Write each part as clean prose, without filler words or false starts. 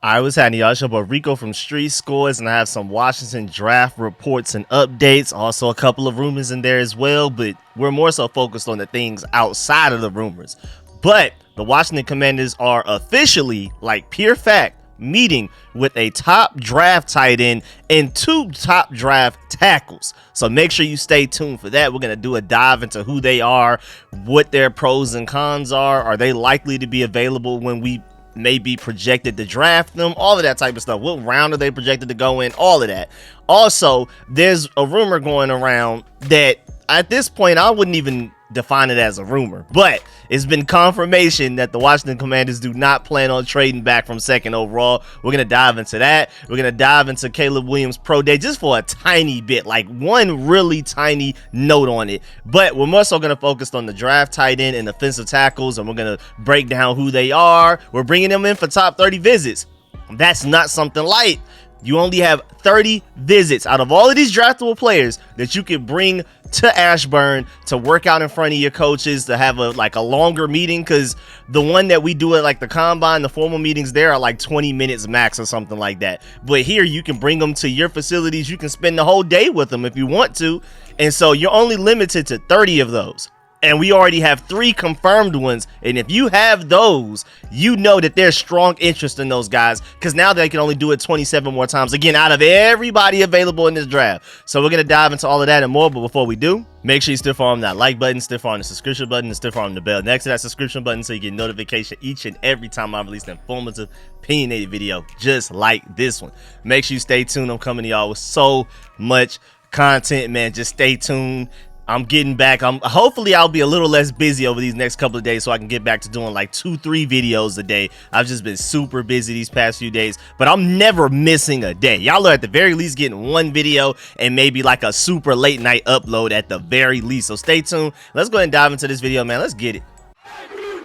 I was having y'all show about Rico from RicoScores, and I have some Washington draft reports and updates. Also, a couple of rumors in there as well, but we're more so focused on the things outside of the rumors. But the Washington Commanders are officially, like pure fact, meeting with a top draft tight end and 2 top draft tackles. So make sure you stay tuned for that. We're going to do a dive into who they are, what their pros and cons are. Are they likely to be available when we may be projected to draft them? All of that type of stuff. What round are they projected to go in? All of that. Also, there's a rumor going around that at this point I wouldn't even define it as a rumor, but it's been confirmation that the Washington Commanders do not plan on trading back from 2nd overall. We're going to dive into that. We're going to dive into Caleb Williams' pro day just for a tiny bit, like one really tiny note on it. But we're more so going to focus on the draft tight end and offensive tackles, and we're going to break down who they are. We're bringing them in for top 30 visits. That's not something light. You only have 30 visits out of all of these draftable players that you can bring to Ashburn to work out in front of your coaches, to have a longer meeting, because the one that we do at like the combine, the formal meetings there are like 20 minutes max or something like that. But here you can bring them to your facilities. You can spend the whole day with them if you want to. And so you're only limited to 30 of those. And we already have 3 confirmed ones. And if you have those, you know that there's strong interest in those guys, because now they can only do it 27 more times, again, out of everybody available in this draft. So we're going to dive into all of that and more. But before we do, make sure you stiff arm that like button, stiff arm the subscription button, and stiff arm the bell next to that subscription button so you get notification each and every time I release an informative, opinionated video just like this one. Make sure you stay tuned. I'm coming to y'all with so much content, man. Just stay tuned. I'm getting back. Hopefully I'll be a little less busy over these next couple of days so I can get back to doing like 2-3 videos a day. I've just been super busy these past few days, but I'm never missing a day. Y'all are at the very least getting 1 video and maybe like a super late night upload at the very least. So stay tuned. Let's go ahead and dive into this video, man. Let's get it.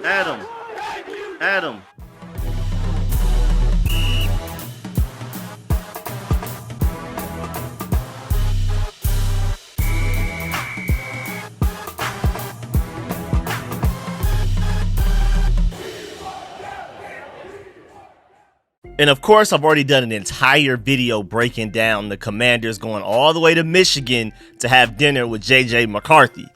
Adam. And of course, I've already done an entire video breaking down the Commanders going all the way to Michigan to have dinner with JJ McCarthy.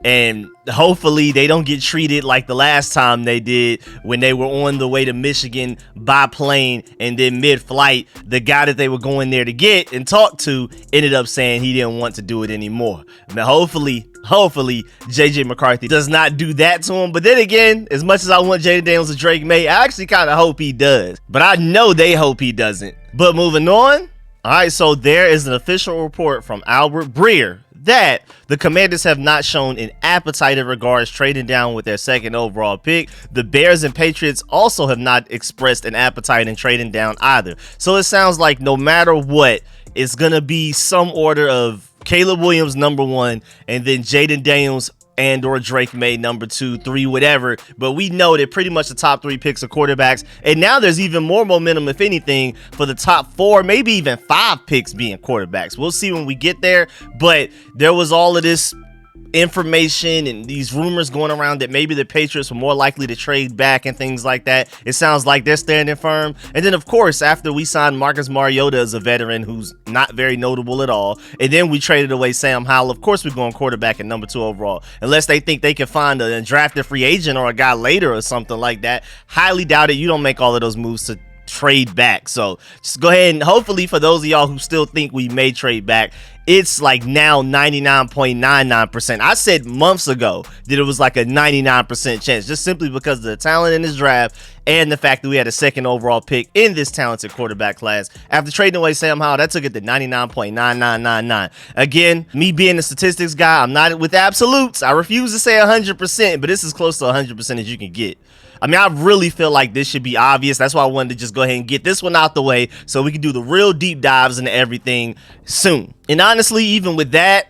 And hopefully they don't get treated like the last time they did when they were on the way to Michigan by plane, and then mid-flight, the guy that they were going there to get and talk to ended up saying he didn't want to do it anymore. Now, hopefully JJ McCarthy does not do that to him. But then again, as much as I want Jayden Daniels and Drake Maye, I actually kind of hope he does. But I know they hope he doesn't. But moving on. All right, so there is an official report from Albert Breer that the Commanders have not shown an appetite in regards trading down with their 2nd overall pick. The Bears and Patriots also have not expressed an appetite in trading down either. So it sounds like no matter what, it's going to be some order of Caleb Williams number 1, and then Jayden Daniels and or Drake Maye number 2, 3, whatever. But we know that pretty much the top 3 picks are quarterbacks, and now there's even more momentum, if anything, for the top 4, maybe even 5 picks being quarterbacks. We'll see when we get there. But there was all of this information and these rumors going around that maybe the Patriots were more likely to trade back and things like that. It sounds like they're standing firm. And then of course, after we signed Marcus Mariota as a veteran who's not very notable at all, and then we traded away Sam Howell, of course we're going quarterback at number 2 overall, unless they think they can find a drafted free agent or a guy later or something like that. Highly doubt it. You don't make all of those moves to trade back. So just go ahead and hopefully, for those of y'all who still think we may trade back, it's like now 99.99%. I said months ago that it was like a 99% chance, just simply because of the talent in this draft and the fact that we had a 2nd overall pick in this talented quarterback class. After trading away Sam Howell, that took it to 99.9999. Again, me being a statistics guy, I'm not with absolutes. I refuse to say 100%, but this is close to 100% as you can get. I mean, I really feel like this should be obvious. That's why I wanted to just go ahead and get this one out the way so we can do the real deep dives into everything soon. And honestly, even with that,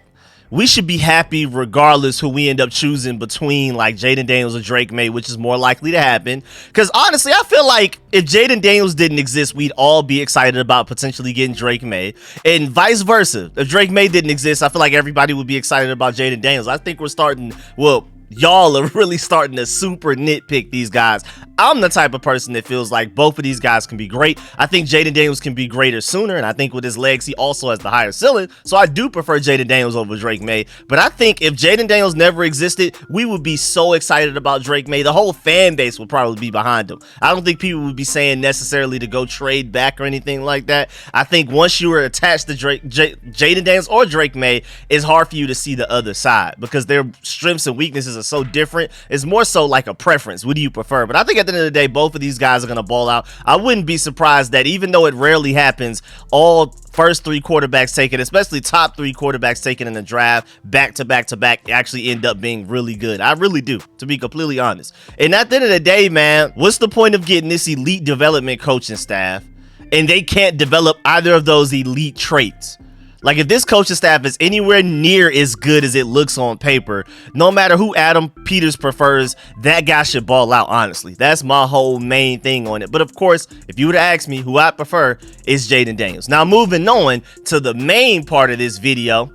we should be happy regardless who we end up choosing between like Jayden Daniels or Drake Maye, which is more likely to happen. Because honestly, I feel like if Jayden Daniels didn't exist, we'd all be excited about potentially getting Drake Maye, and vice versa. If Drake Maye didn't exist, I feel like everybody would be excited about Jayden Daniels. I think we're starting, well, y'all are really starting to super nitpick these guys. I'm the type of person that feels like both of these guys can be great. I think Jayden Daniels can be greater sooner, and I think with his legs, he also has the higher ceiling. So I do prefer Jayden Daniels over Drake Maye. But I think if Jayden Daniels never existed, we would be so excited about Drake Maye. The whole fan base would probably be behind him. I don't think people would be saying necessarily to go trade back or anything like that. I think once you are attached to Jayden Daniels or Drake Maye, it's hard for you to see the other side because their strengths and weaknesses are so different. It's more so like a preference. What do you prefer? But I think at the end of the day, both of these guys are going to ball out. I wouldn't be surprised that even though it rarely happens, all first three quarterbacks taken, especially top three quarterbacks taken in the draft, back to back to back, actually end up being really good. I really do, to be completely honest. And at the end of the day, man, what's the point of getting this elite development coaching staff and they can't develop either of those elite traits? Like, if this coaching staff is anywhere near as good as it looks on paper, no matter who Adam Peters prefers, that guy should ball out, honestly. That's my whole main thing on it. But of course, if you were to ask me who I prefer, it's Jayden Daniels. Now, moving on to the main part of this video,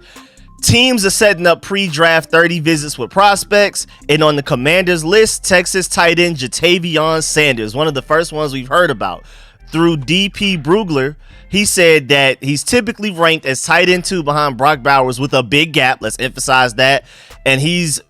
teams are setting up pre-draft 30 visits with prospects, and on the Commanders list, Texas tight end Ja'Tavion Sanders, one of the first ones we've heard about. Through DP Brugler, he said that he's typically ranked as tight end 2 behind Brock Bowers with a big gap. Let's emphasize that. And he's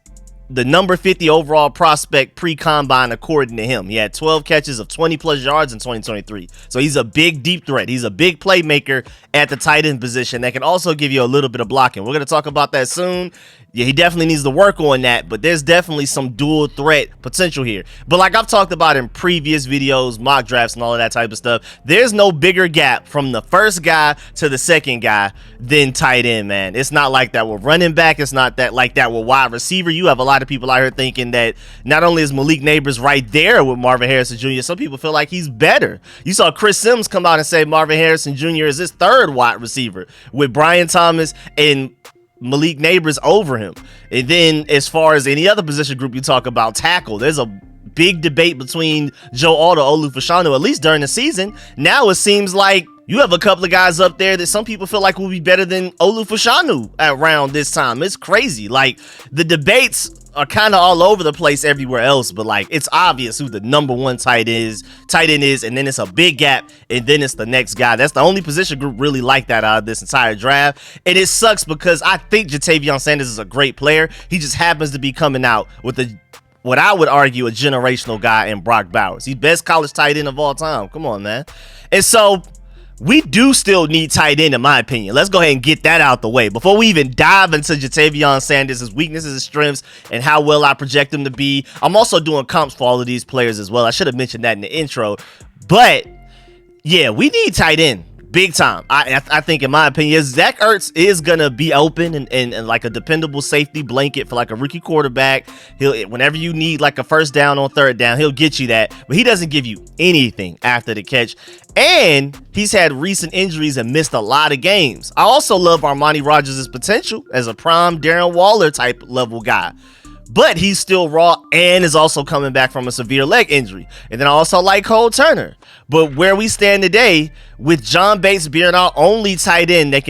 the number 50 overall prospect pre-combine according to him. He had 12 catches of 20 plus yards in 2023. So he's a big deep threat. He's a big playmaker at the tight end position that can also give you a little bit of blocking. We're going to talk about that soon. Yeah, he definitely needs to work on that, but there's definitely some dual threat potential here. But like I've talked about in previous videos, mock drafts and all of that type of stuff, there's no bigger gap from the first guy to the second guy than tight end, man. It's not like that with running back. It's not that like that with wide receiver. You have a lot of people out here thinking that not only is Malik Neighbors right there with Marvin Harrison Jr., some people feel like he's better. You saw Chris Sims come out and say Marvin Harrison Jr. is his third wide receiver with Brian Thomas and Malik Neighbors over him. And then as far as any other position group you talk about, tackle, there's a big debate between Joe Aldo, Olu-Fashanu, at least during the season. Now it seems like you have a couple of guys up there that some people feel like will be better than Olu-Fashanu around this time. It's crazy. Like, the debates are kind of all over the place everywhere else, but like it's obvious who the number one tight end is, and then it's a big gap, and then it's the next guy. That's the only position group really like that out of this entire draft, and it sucks because I think Ja'Tavion Sanders is a great player. He just happens to be coming out with what I would argue a generational guy in Brock Bowers. He's best college tight end of all time. Come on, man. And so we do still need tight end, in my opinion. Let's go ahead and get that out the way. Before we even dive into Ja'Tavion Sanders, his weaknesses and strengths, and how well I project him to be, I'm also doing comps for all of these players as well. I should have mentioned that in the intro. But, yeah, we need tight end. Big time. I think, in my opinion, Zach Ertz is going to be open and like a dependable safety blanket for like a rookie quarterback. Whenever you need like a first down on third down, he'll get you that. But he doesn't give you anything after the catch. And he's had recent injuries and missed a lot of games. I also love Armani Rogers' potential as a prime Darren Waller type level guy. But he's still raw and is also coming back from a severe leg injury. And then I also like Cole Turner. But where we stand today, with John Bates being our only tight end that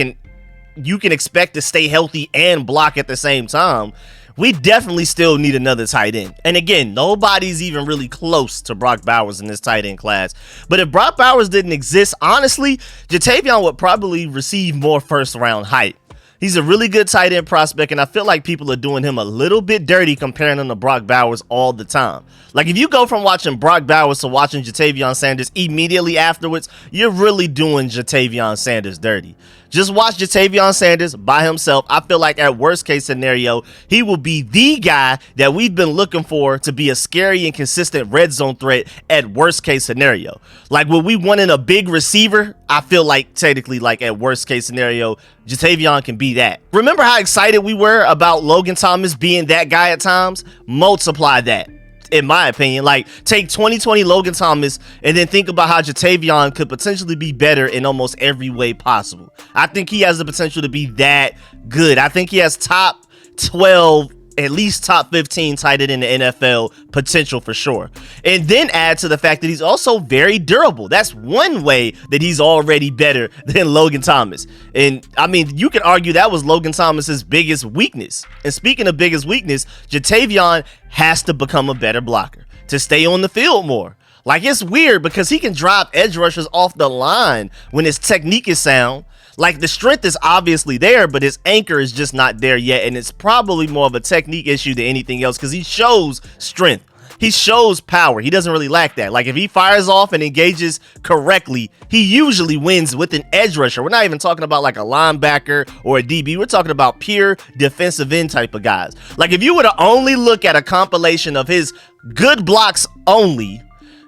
you can expect to stay healthy and block at the same time, we definitely still need another tight end. And again, nobody's even really close to Brock Bowers in this tight end class. But if Brock Bowers didn't exist, honestly, Ja'Tavion would probably receive more first round hype. He's a really good tight end prospect, and I feel like people are doing him a little bit dirty comparing him to Brock Bowers all the time. Like, if you go from watching Brock Bowers to watching Ja'Tavion Sanders immediately afterwards, you're really doing Ja'Tavion Sanders dirty. Just watch Ja'Tavion Sanders by himself. I feel like at worst case scenario, he will be the guy that we've been looking for to be a scary and consistent red zone threat at worst case scenario. Like, when we wanted a big receiver, I feel like technically, like, at worst case scenario, Ja'Tavion can be that. Remember how excited we were about Logan Thomas being that guy at times? Multiply that. In my opinion, like, take 2020 Logan Thomas and then think about how Ja'Tavion could potentially be better in almost every way possible. I think he has the potential to be that good. I think he has top 12 at least top 15 tight end in the NFL potential for sure. And then add to the fact that he's also very durable. That's one way that he's already better than Logan Thomas. And I mean, you could argue that was Logan Thomas's biggest weakness. And speaking of biggest weakness, Jatavion has to become a better blocker to stay on the field more. Like, it's weird because he can drop edge rushers off the line when his technique is sound. Like, the strength is obviously there, but his anchor is just not there yet. And it's probably more of a technique issue than anything else because he shows strength. He shows power. He doesn't really lack that. Like, if he fires off and engages correctly, he usually wins with an edge rusher. We're not even talking about like a linebacker or a DB. We're talking about pure defensive end type of guys. Like, if you were to only look at a compilation of his good blocks only,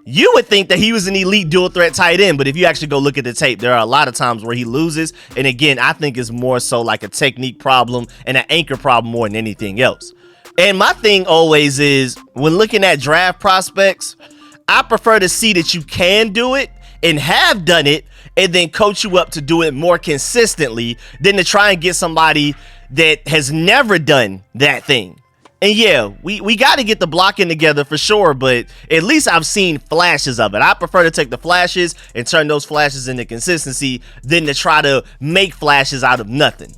you would think that he was an elite dual threat tight end, but if you actually go look at the tape, there are a lot of times where he loses. And again, I think it's more so like a technique problem and an anchor problem more than anything else. And my thing always is, when looking at draft prospects, I prefer to see that you can do it and have done it and then coach you up to do it more consistently than to try and get somebody that has never done that thing. And yeah, we got to get the blocking together for sure, but at least I've seen flashes of it. I prefer to take the flashes and turn those flashes into consistency than to try to make flashes out of nothing.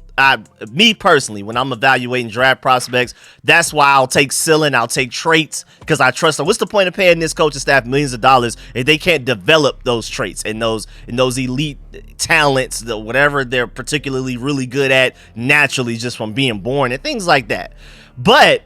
Me personally, when I'm evaluating draft prospects, that's why I'll take ceiling, I'll take traits, because I trust them. What's the point of paying this coaching staff millions of dollars if they can't develop those traits and those elite talents, whatever they're particularly really good at naturally just from being born and things like that. But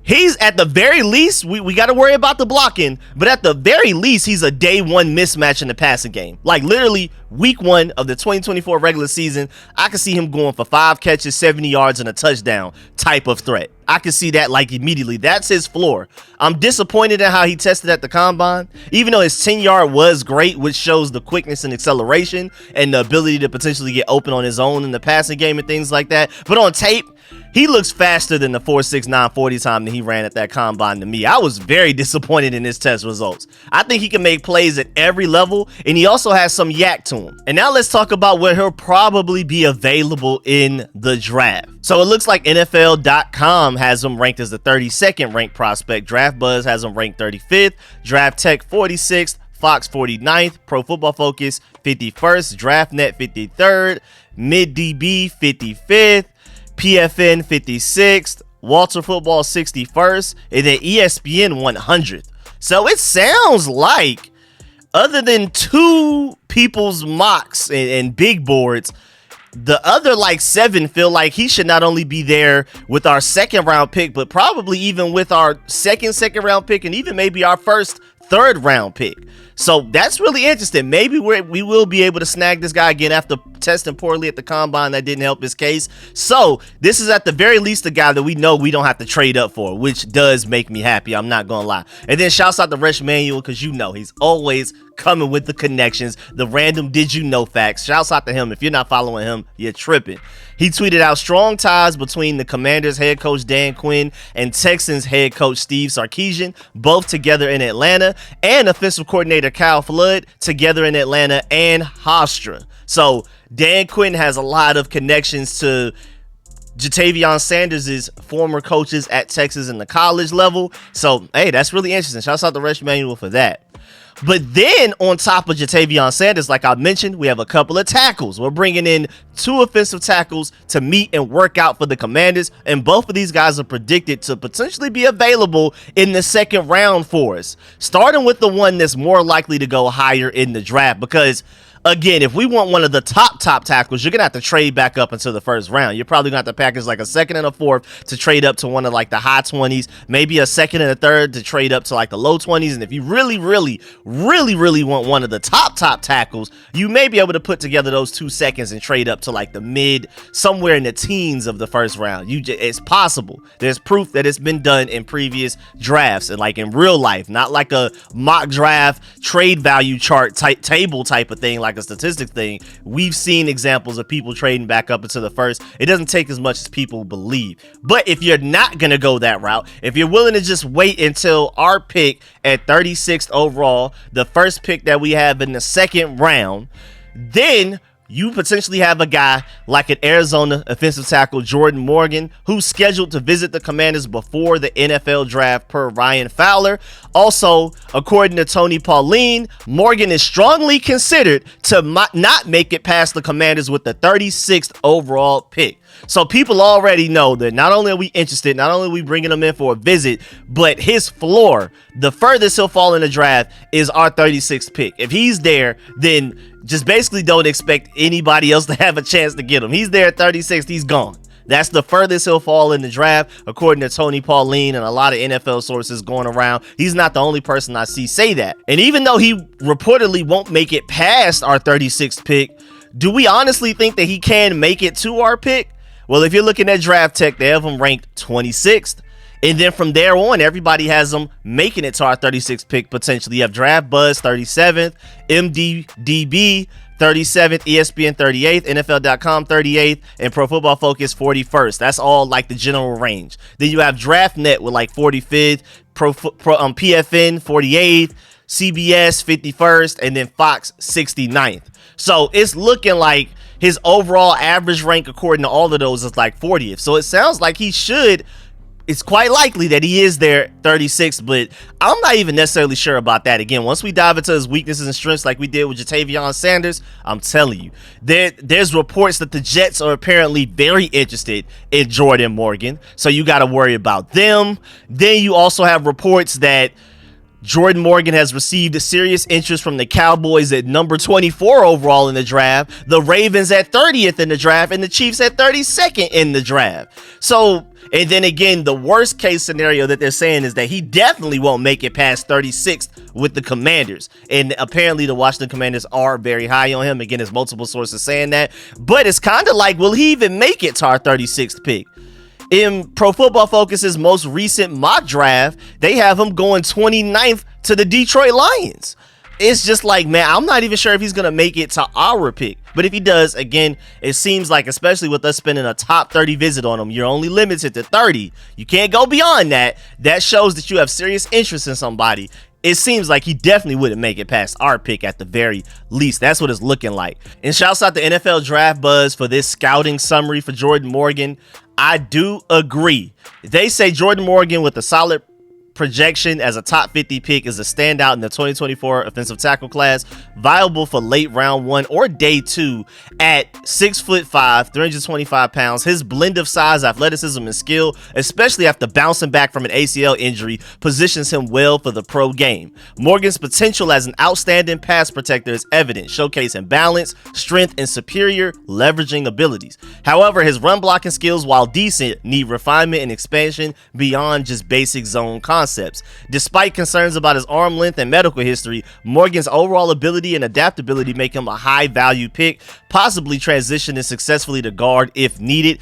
he's, at the very least, we got to worry about the blocking, but at the very least, he's a day one mismatch in the passing game. Like, literally, week one of the 2024 regular season, I can see him going for 5 catches, 70 yards, and a touchdown type of threat. I can see that, like, immediately. That's his floor. I'm disappointed in how he tested at the combine, even though his 10-yard was great, which shows the quickness and acceleration and the ability to potentially get open on his own in the passing game and things like that. But on tape, he looks faster than the 4.69 40 time that he ran at that combine to me. I was very disappointed in his test results. I think he can make plays at every level, and he also has some yak to him. And now let's talk about where he'll probably be available in the draft. So it looks like NFL.com has him ranked as the 32nd ranked prospect. Draft Buzz has him ranked 35th. Draft Tech 46th. Fox 49th. Pro Football Focus 51st. DraftNet 53rd. MidDB 55th. PFN 56th, Walter Football 61st, and then ESPN 100th. So it sounds like, other than 2 people's mocks and big boards, the other like 7 feel like he should not only be there with our 2nd round pick, but probably even with our second round pick and even maybe our first 3rd round pick. So that's really interesting. Maybe we will be able to snag this guy again after testing poorly at the combine. That didn't help his case. So this is at the very least a guy that we know we don't have to trade up for, which does make me happy. I'm not gonna lie. And then shouts out to Resh Manuel, because you know he's always coming with the connections, the random did you know facts. Shouts out to him. If you're not following him, you're tripping. He tweeted out strong ties between the Commanders head coach Dan Quinn and Texans head coach Steve Sarkisian, both together in Atlanta, and offensive coordinator Kyle Flood together in Atlanta and Hofstra. So Dan Quinn has a lot of connections to Jatavion Sanders' former coaches at Texas in the college level. So, hey, that's really interesting. Shouts out to Resh Manuel for that. But then on top of Jatavion Sanders, like I mentioned, we have a couple of tackles. We're bringing in 2 offensive tackles to meet and work out for the Commanders. And both of these guys are predicted to potentially be available in the 2nd round for us. Starting with the one that's more likely to go higher in the draft, because again, if we want one of the top tackles, you're going to have to trade back up into the 1st round. You're probably going to have to package like a 2nd and a 4th to trade up to one of like the high 20s, maybe a 2nd and a 3rd to trade up to like the low 20s. And if you really want one of the top tackles, you may be able to put together those 2 seconds and trade up to like the mid, somewhere in the teens of the 1st round. It's possible. There's proof that it's been done in previous drafts and like in real life, not like a mock draft trade value chart table type of thing, like a statistic thing. We've seen examples of people trading back up into the 1st. It doesn't take as much as people believe. But if you're not going to go that route, if you're willing to just wait until our pick at 36th overall, the 1st pick that we have in the 2nd round, then you potentially have a guy like an Arizona offensive tackle, Jordan Morgan, who's scheduled to visit the Commanders before the NFL draft per Ryan Fowler. Also, according to Tony Pauline, Morgan is strongly considered to not make it past the Commanders with the 36th overall pick. So people already know that not only are we interested, not only are we bringing him in for a visit, but his floor, the furthest he'll fall in the draft, is our 36th pick. If he's there, then just basically don't expect anybody else to have a chance to get him. He's there at 36th, he's gone. That's the furthest he'll fall in the draft, according to Tony Pauline and a lot of NFL sources going around. He's not the only person I see say that. And even though he reportedly won't make it past our 36th pick, do we honestly think that he can make it to our pick? Well, if you're looking at Draft Tech, they have him ranked 26th. And then from there on, everybody has them making it to our 36th pick potentially. You have Draft Buzz 37th, MDDB 37th, ESPN 38th, NFL.com 38th, and Pro Football Focus 41st. That's all like the general range. Then you have DraftNet with like 45th, PFN 48th, CBS 51st, and then Fox 69th. So it's looking like his overall average rank according to all of those is like 40th. So it sounds like he should. It's quite likely that he is there 36th, but I'm not even necessarily sure about that. Again, once we dive into his weaknesses and strengths like we did with Jatavion Sanders, I'm telling you, there's reports that the Jets are apparently very interested in Jordan Morgan. So you got to worry about them. Then you also have reports that Jordan Morgan has received a serious interest from the Cowboys at number 24 overall in the draft, the Ravens at 30th in the draft, and the Chiefs at 32nd in the draft. So, and then again, the worst case scenario that they're saying is that he definitely won't make it past 36th with the Commanders. And apparently the Washington Commanders are very high on him. Again, there's multiple sources saying that. But it's kind of like, will he even make it to our 36th pick? In Pro Football Focus's most recent mock draft, they have him going 29th to the Detroit Lions. It's just like, man, I'm not even sure if he's going to make it to our pick. But if he does, again, it seems like, especially with us spending a top 30 visit on him, you're only limited to 30. You can't go beyond that. That shows that you have serious interest in somebody. It seems like he definitely wouldn't make it past our pick at the very least. That's what it's looking like. And shouts out to NFL Draft Buzz for this scouting summary for Jordan Morgan. I do agree. They say Jordan Morgan with a solid projection as a top 50 pick is a standout in the 2024 offensive tackle class, viable for late round 1 or day 2 at 6'5", 325 pounds. His blend of size, athleticism, and skill, especially after bouncing back from an ACL injury, positions him well for the pro game. Morgan's potential as an outstanding pass protector is evident, showcasing balance, strength, and superior leveraging abilities. However, his run blocking skills, while decent, need refinement and expansion beyond just basic zone concepts. Despite concerns about his arm length and medical history, Morgan's overall ability and adaptability make him a high value pick, possibly transitioning successfully to guard if needed.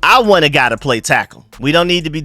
I want a guy to play tackle. We don't need to be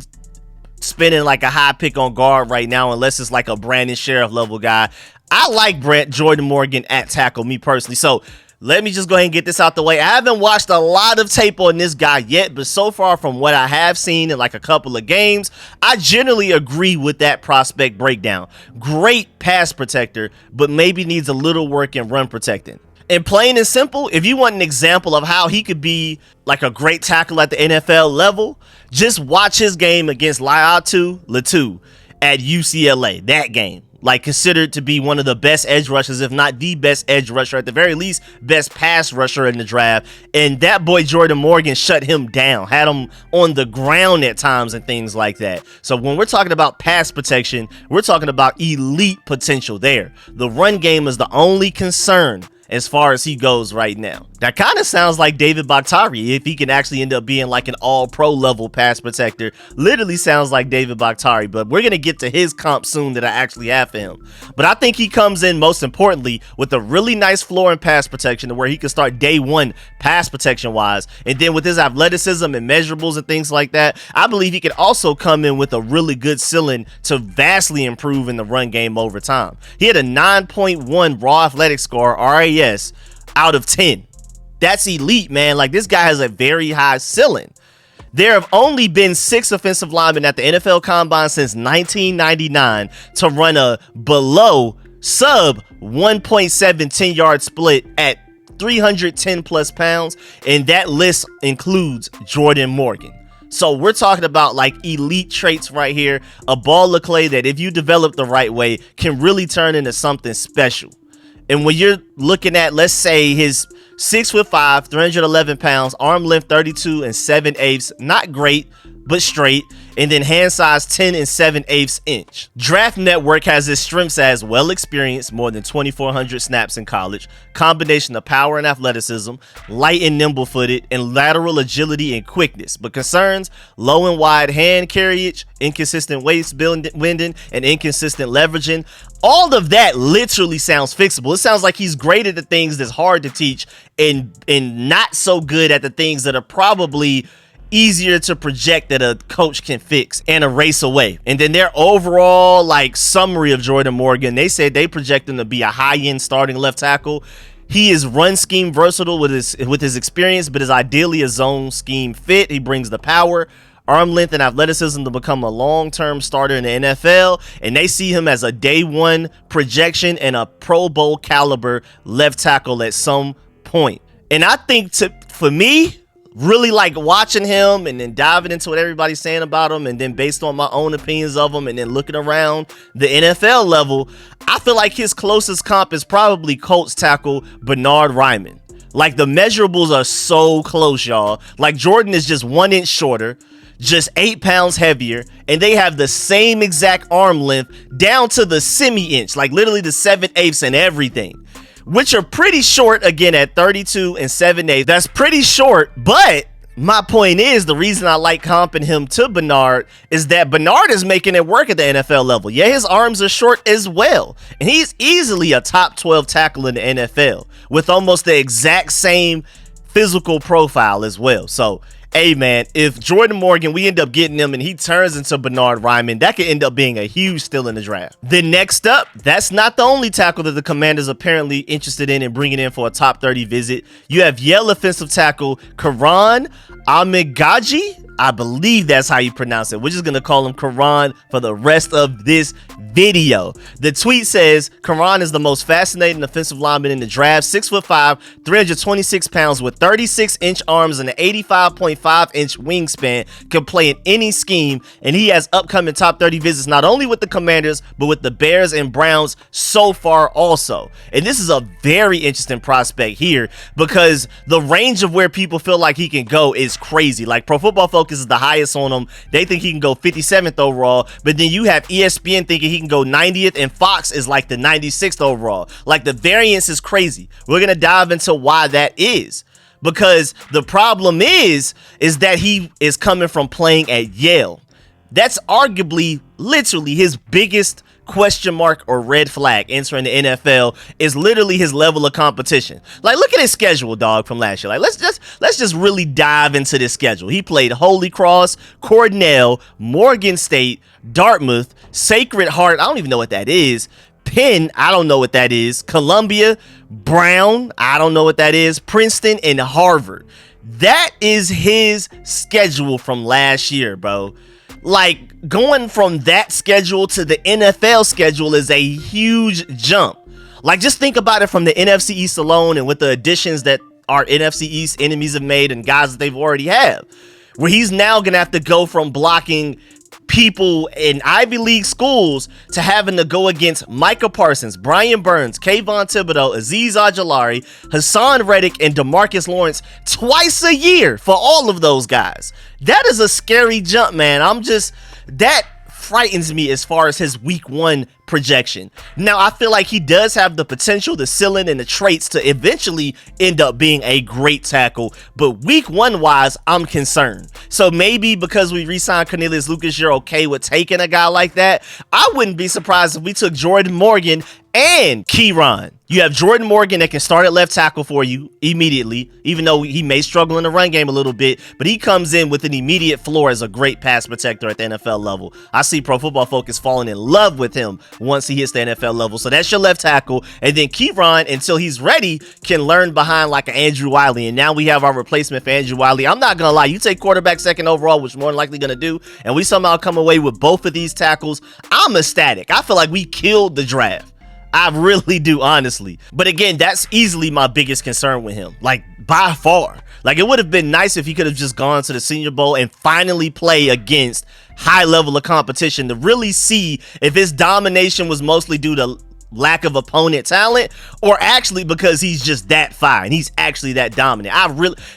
spending like a high pick on guard right now unless it's like a Brandon Sheriff level guy. I like Jordan Morgan at tackle, me personally. So let me just go ahead and get this out the way. I haven't watched a lot of tape on this guy yet, but so far from what I have seen in like a couple of games, I generally agree with that prospect breakdown. Great pass protector, but maybe needs a little work in run protecting. And plain and simple, if you want an example of how he could be like a great tackle at the NFL level, just watch his game against Laiatu Latu at UCLA, that game. Like, considered to be one of the best edge rushers, if not the best edge rusher, at the very least, best pass rusher in the draft. And that boy Jordan Morgan shut him down, had him on the ground at times and things like that. So when we're talking about pass protection, we're talking about elite potential there. The run game is the only concern as far as he goes right now. That kind of sounds like David Bakhtiari if he can actually end up being like an all-pro level pass protector. Literally sounds like David Bakhtiari, but we're going to get to his comp soon that I actually have for him. But I think he comes in most importantly with a really nice floor in pass protection to where he can start day one pass protection wise. And then with his athleticism and measurables and things like that, I believe he could also come in with a really good ceiling to vastly improve in the run game over time. He had a 9.1 raw athletic score, RAS, out of 10. That's elite, man. Like, this guy has a very high ceiling. There have only been 6 offensive linemen at the NFL Combine since 1999 to run a sub 1.7 10-yard split at 310 plus pounds, and that list includes Jordan Morgan. So we're talking about like elite traits right here, a ball of clay that if you develop the right way can really turn into something special. And when you're looking at, let's say, his 6'5", 311 pounds, arm length 32 7/8, not great, but straight, and then hand size 10 7/8 inch. Draft Network has his strengths as well experienced, more than 2,400 snaps in college, combination of power and athleticism, light and nimble footed, and lateral agility and quickness. But concerns: low and wide hand carriage, inconsistent waist bending, and inconsistent leveraging. All of that literally sounds fixable. It sounds like he's great at the things that's hard to teach and not so good at the things that are probably easier to project that a coach can fix and erase away. And then their overall like summary of Jordan Morgan, they said they project him to be a high-end starting left tackle. He is run scheme versatile with his experience, but is ideally a zone scheme fit. He brings the power, arm length, and athleticism to become a long-term starter in the NFL, and they see him as a day one projection and a Pro Bowl caliber left tackle at some point. And I think for me, really like watching him and then diving into what everybody's saying about him, and then based on my own opinions of him and then looking around the NFL level, I feel like his closest comp is probably Colts tackle Bernhard Raimann. Like the measurables are so close, y'all. Like Jordan is just 1 inch shorter, just 8 pounds heavier, and they have the same exact arm length down to the semi-inch, like literally the 7/8 and everything, which are pretty short again at 32 7/8. That's pretty short, but my point is, the reason I like comping him to Bernhard is that Bernhard is making it work at the NFL level. Yeah, his arms are short as well, and he's easily a top 12 tackle in the NFL with almost the exact same physical profile as well. So hey man, if Jordan Morgan, we end up getting him and he turns into Bernhard Raimann, that could end up being a huge steal in the draft. Then next up, that's not the only tackle that the Commanders are apparently interested in and bringing in for a top 30 visit. You have Yale offensive tackle Karan Amigaji. I believe that's how you pronounce it. We're just going to call him Karan for the rest of this video. The tweet says, Karan is the most fascinating offensive lineman in the draft. 6'5", 326 pounds with 36-inch arms and an 85.5-inch wingspan. Can play in any scheme, and he has upcoming top 30 visits not only with the Commanders, but with the Bears and Browns so far also. And this is a very interesting prospect here because the range of where people feel like he can go is crazy. Like Pro Football Focus is the highest on him. They think he can go 57th overall, but then you have ESPN thinking he can go 90th, and Fox is like the 96th overall. Like the variance is crazy. We're gonna dive into why that is, because the problem is that he is coming from playing at Yale. That's arguably literally his biggest question mark or red flag entering the NFL is literally his level of competition. Like, look at his schedule, dog, from last year. Like, let's just really dive into this schedule. He played Holy Cross, Cornell, Morgan State, Dartmouth, Sacred Heart, I don't even know what that is, Penn, I don't know what that is, Columbia, Brown, I don't know what that is, Princeton, and Harvard. That is his schedule from last year, bro. Like, going from that schedule to the NFL schedule is a huge jump. Like, just think about it from the NFC East alone, and with the additions that our NFC East enemies have made and guys that they've already have, where he's now gonna have to go from blocking people in Ivy League schools to having to go against Micah Parsons, Brian Burns, Kayvon Thibodeau, Azeez Ojulari, Hassan Reddick, and DeMarcus Lawrence twice a year for all of those guys. That is a scary jump, man. That frightens me as far as his week one projection. Now, I feel like he does have the potential, the ceiling, and the traits to eventually end up being a great tackle, but week one wise, I'm concerned. So maybe because we re-signed Cornelius Lucas, you're okay with taking a guy like that. I wouldn't be surprised if we took Jordan Morgan and Kieran. You have Jordan Morgan that can start at left tackle for you immediately, even though he may struggle in the run game a little bit, but he comes in with an immediate floor as a great pass protector at the NFL level. I see Pro Football Focus falling in love with him once he hits the NFL level. So that's your left tackle. And then Kieran, until he's ready, can learn behind like an Andrew Wiley. And now we have our replacement for Andrew Wiley. I'm not going to lie. You take quarterback second overall, which we're more than likely going to do, and we somehow come away with both of these tackles, I'm ecstatic. I feel like we killed the draft. I really do, honestly. But again, that's easily my biggest concern with him, like by far. Like, it would have been nice if he could have just gone to the Senior Bowl and finally play against high level of competition to really see if his domination was mostly due to lack of opponent talent or actually because he's just that fine. He's actually that dominant.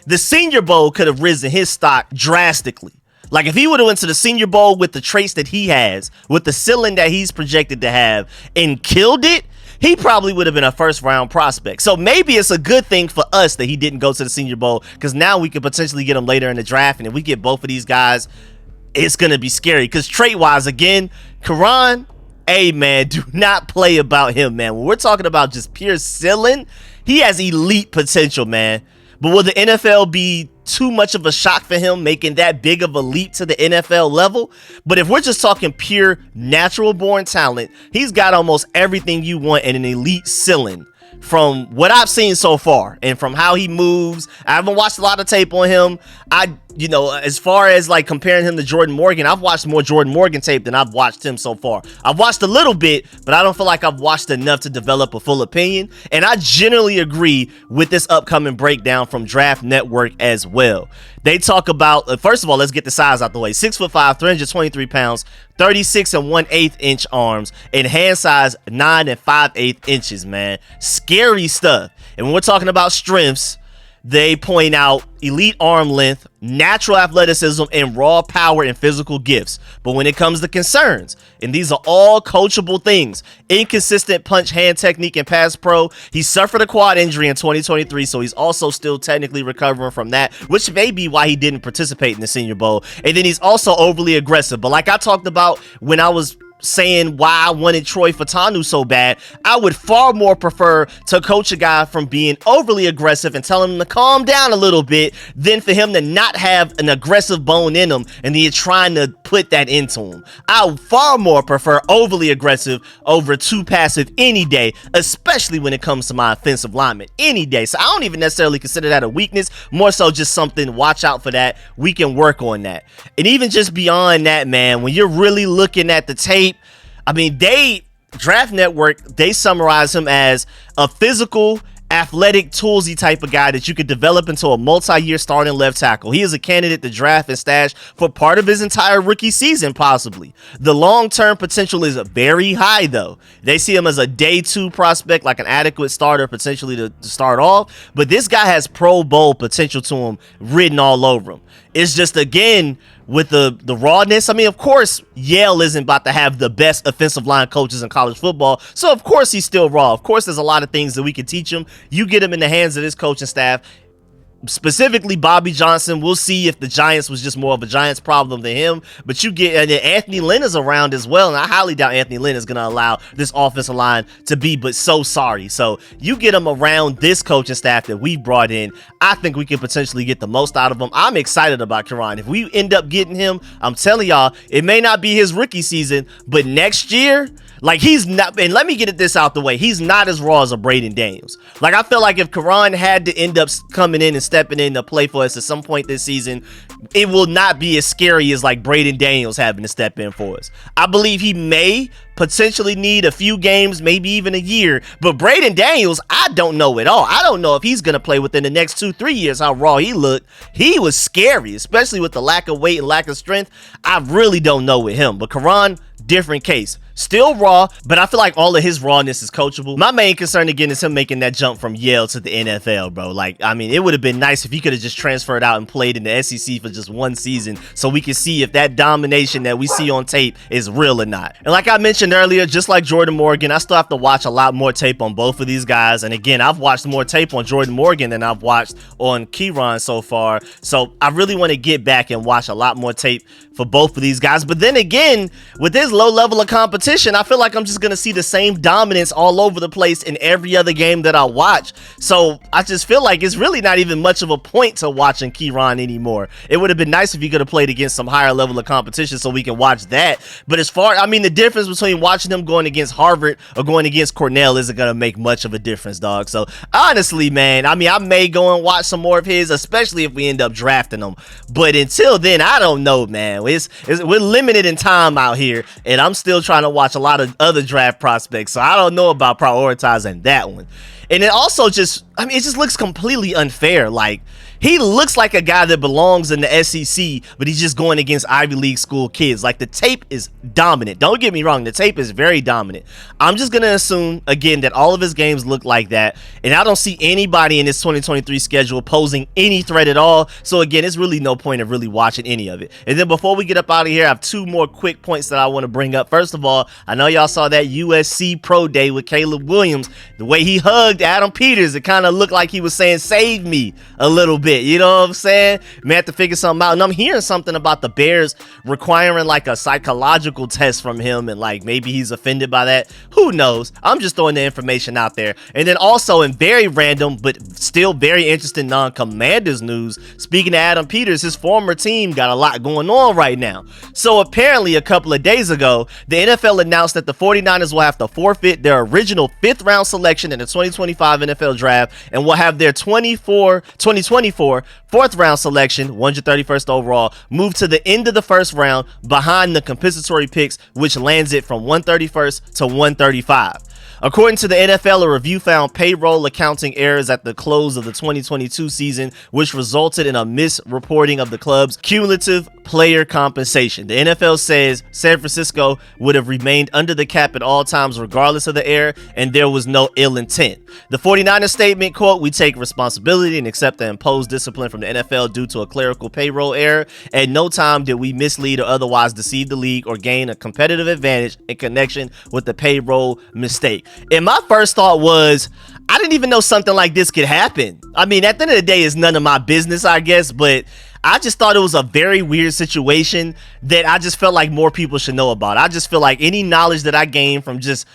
The Senior Bowl could have risen his stock drastically. Like, if he would have went to the Senior Bowl with the traits that he has, with the ceiling that he's projected to have, and killed it, he probably would have been a first round prospect. So maybe it's a good thing for us that he didn't go to the Senior Bowl, because now we could potentially get him later in the draft. And if we get both of these guys, it's going to be scary. Because trait wise, again, Karan, hey man, do not play about him, man. When we're talking about just pure ceiling, he has elite potential, man. But will the NFL be too much of a shock for him making that big of a leap to the NFL level? But if we're just talking pure natural born talent, he's got almost everything you want in an elite ceiling from what I've seen so far and from how he moves. I haven't watched a lot of tape on him. As far as like comparing him to Jordan Morgan, I've watched more Jordan Morgan tape than I've watched him so far. I've watched a little bit, but I don't feel like I've watched enough to develop a full opinion. And I generally agree with this upcoming breakdown from Draft Network as well. They talk about, first of all, let's get the size out the way. 6'5", 323 pounds, 36 1/8 inch arms, and hand size 9 5/8 inches, man. Scary stuff. And when we're talking about strengths, they point out elite arm length, natural athleticism, and raw power and physical gifts. But when it comes to concerns, and these are all coachable things, inconsistent punch hand technique and pass pro. He suffered a quad injury in 2023, so he's also still technically recovering from that, which may be why he didn't participate in the Senior Bowl. And then he's also overly aggressive. But like I talked about when I was saying why I wanted Troy Fatanu so bad, I would far more prefer to coach a guy from being overly aggressive and telling him to calm down a little bit than for him to not have an aggressive bone in him and then trying to put that into him. I would far more prefer overly aggressive over too passive any day, especially when it comes to my offensive lineman, any day. So I don't even necessarily consider that a weakness, more so just something, watch out for that. We can work on that. And even just beyond that, man, when you're really looking at the tape, I mean, Draft Network, they summarize him as a physical, athletic, toolsy type of guy that you could develop into a multi-year starting left tackle. He is a candidate to draft and stash for part of his entire rookie season, possibly. The long-term potential is very high, though. They see him as a day 2 prospect, like an adequate starter, potentially to start off. But this guy has Pro Bowl potential to him written all over him. It's just, again, with the rawness. I mean, of course, Yale isn't about to have the best offensive line coaches in college football. So, of course, he's still raw. Of course, there's a lot of things that we can teach him. You get him in the hands of this coaching staff, specifically Bobby Johnson. We'll see if the Giants was just more of a Giants problem than him. But you get, and then Anthony Lynn is around as well. And I highly doubt Anthony Lynn is going to allow this offensive line to be but so sorry. So you get him around this coaching staff that we brought in. I think we can potentially get the most out of him. I'm excited about Karan. If we end up getting him, I'm telling y'all, it may not be his rookie season, but next year, like, he's not, and let me get this out the way, he's not as raw as a Braden Daniels. Like, I feel like if Karan had to end up coming in and stepping in to play for us at some point this season, it will not be as scary as like Braden Daniels having to step in for us. I believe he may potentially need a few games, maybe even a year, but Braden Daniels, I don't know at all. I don't know if he's going to play within the next 2-3 years how raw he looked. He was scary, especially with the lack of weight and lack of strength. I really don't know with him, but Karan, different case. Still raw, but I feel like all of his rawness is coachable. My main concern again is him making that jump from Yale to the NFL, bro. Like, I mean, it would have been nice if he could have just transferred out and played in the SEC for just one season so we can see if that domination that we see on tape is real or not. And like I mentioned earlier, just like Jordan Morgan, I still have to watch a lot more tape on both of these guys. And again, I've watched more tape on Jordan Morgan than I've watched on Karan so far. So I really want to get back and watch a lot more tape for both of these guys. But then again, with this low level of competition, I feel like I'm just going to see the same dominance all over the place in every other game that I watch. So I just feel like it's really not even much of a point to watching Karan anymore. It would have been nice if he could have played against some higher level of competition so we can watch that. But as far, I mean, the difference between watching him going against Harvard or going against Cornell isn't going to make much of a difference, dog. So honestly, man, I mean, I may go and watch some more of his, especially if we end up drafting him. But until then, I don't know, man. We're limited in time out here. and I'm still trying to watch a lot of other draft prospects, so I don't know about prioritizing that one. And it also just, I mean, it just looks completely unfair. Like, he looks like a guy that belongs in the SEC, but he's just going against Ivy League school kids. Like, the tape is dominant. Don't get me wrong. The tape is very dominant. I'm just going to assume, again, that all of his games look like that. And I don't see anybody in this 2023 schedule posing any threat at all. So, again, there's really no point of really watching any of it. And then before we get up out of here, I have two more quick points that I want to bring up. First of all, I know y'all saw that USC Pro Day with Caleb Williams. The way he hugged Adam Peters, it kind of looked like he was saying, save me a little bit. You know what I'm saying? May have to figure something out. And I'm hearing something about the Bears requiring like a psychological test from him, and like maybe he's offended by that. Who knows? I'm just throwing the information out there. And then also in very random but still very interesting non-Commanders news, speaking of Adam Peters, his former team got a lot going on right now. So apparently a couple of days ago, the NFL announced that the 49ers will have to forfeit their original 5th round selection in the 2025 NFL draft and will have their 2024 4th round selection, 131st overall, moved to the end of the 1st round behind the compensatory picks, which lands it from 131st to 135. According to the NFL, a review found payroll accounting errors at the close of the 2022 season, which resulted in a misreporting of the club's cumulative player compensation. The NFL says San Francisco would have remained under the cap at all times regardless of the error, and there was no ill intent. The 49ers statement, quote, "We take responsibility and accept the imposed discipline from the NFL due to a clerical payroll error. At no time did we mislead or otherwise deceive the league or gain a competitive advantage in connection with the payroll mistake." And my first thought was, I didn't even know something like this could happen. I mean, at the end of the day, it's none of my business, I guess, but I just thought it was a very weird situation that I just felt like more people should know about. I just feel like any knowledge that I gain from just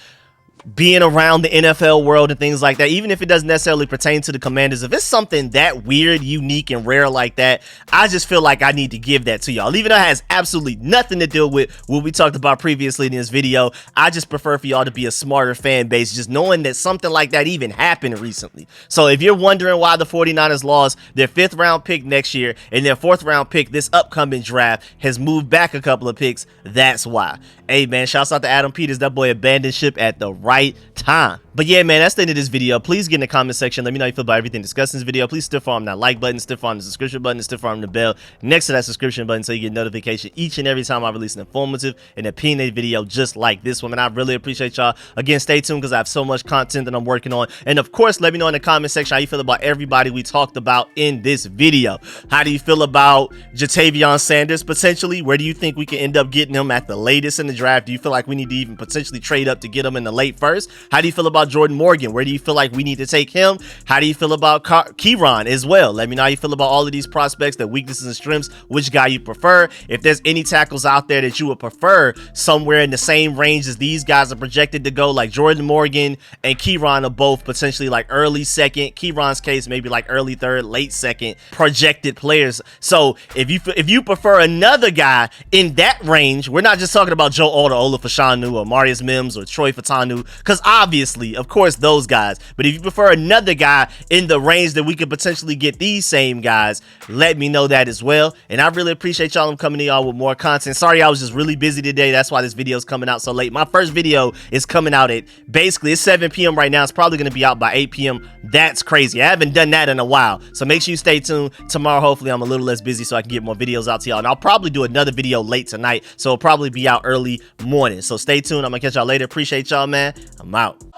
being around the NFL world and things like that, even if it doesn't necessarily pertain to the Commanders, if it's something that weird, unique, and rare like that, I just feel like I need to give that to y'all. Even though it has absolutely nothing to do with what we talked about previously in this video, I just prefer for y'all to be a smarter fan base, just knowing that something like that even happened recently. So if you're wondering why the 49ers lost their 5th round pick next year and their 4th round pick this upcoming draft has moved back a couple of picks, that's why. Hey man, shouts out to Adam Peters. That boy abandoned ship at the right time. But yeah, man, that's the end of this video. Please get in the comment section. Let me know how you feel about everything discussed in this video. Please stiff arm that like button, stiff arm the subscription button, and stiff arm the bell next to that subscription button so you get notification each and every time I release an informative and opinionated video just like this one. And I really appreciate y'all. Again, stay tuned because I have so much content that I'm working on. And of course, let me know in the comment section how you feel about everybody we talked about in this video. How do you feel about Ja'Tavion Sanders potentially? Where do you think we can end up getting him at the latest in the draft? Do you feel like we need to even potentially trade up to get him in the late first? How do you feel about Jordan Morgan? Where do you feel like we need to take him? How do you feel about Kieran as well? Let me know how you feel about all of these prospects, their weaknesses and strengths, which guy you prefer. If there's any tackles out there that you would prefer somewhere in the same range as these guys are projected to go, like Jordan Morgan and Kieran are both potentially like early second, Kieran's case maybe like early third, late second projected players. So if you prefer another guy in that range, we're not just talking about Joe Alder, Olaf Fashanu, or Marius Mims, or Troy Fatanu, because obviously, of course, those guys. But if you prefer another guy in the range that we could potentially get these same guys, let me know that as well. And I really appreciate y'all coming to y'all with more content. Sorry, I was just really busy today. That's why this video is coming out so late. My first video is coming out at basically it's 7 p.m. right now. It's probably going to be out by 8 p.m. That's crazy. I haven't done that in a while. So make sure you stay tuned. Tomorrow, hopefully, I'm a little less busy so I can get more videos out to y'all. And I'll probably do another video late tonight. So it'll probably be out early morning. So stay tuned. I'm going to catch y'all later. Appreciate y'all, man. I'm out.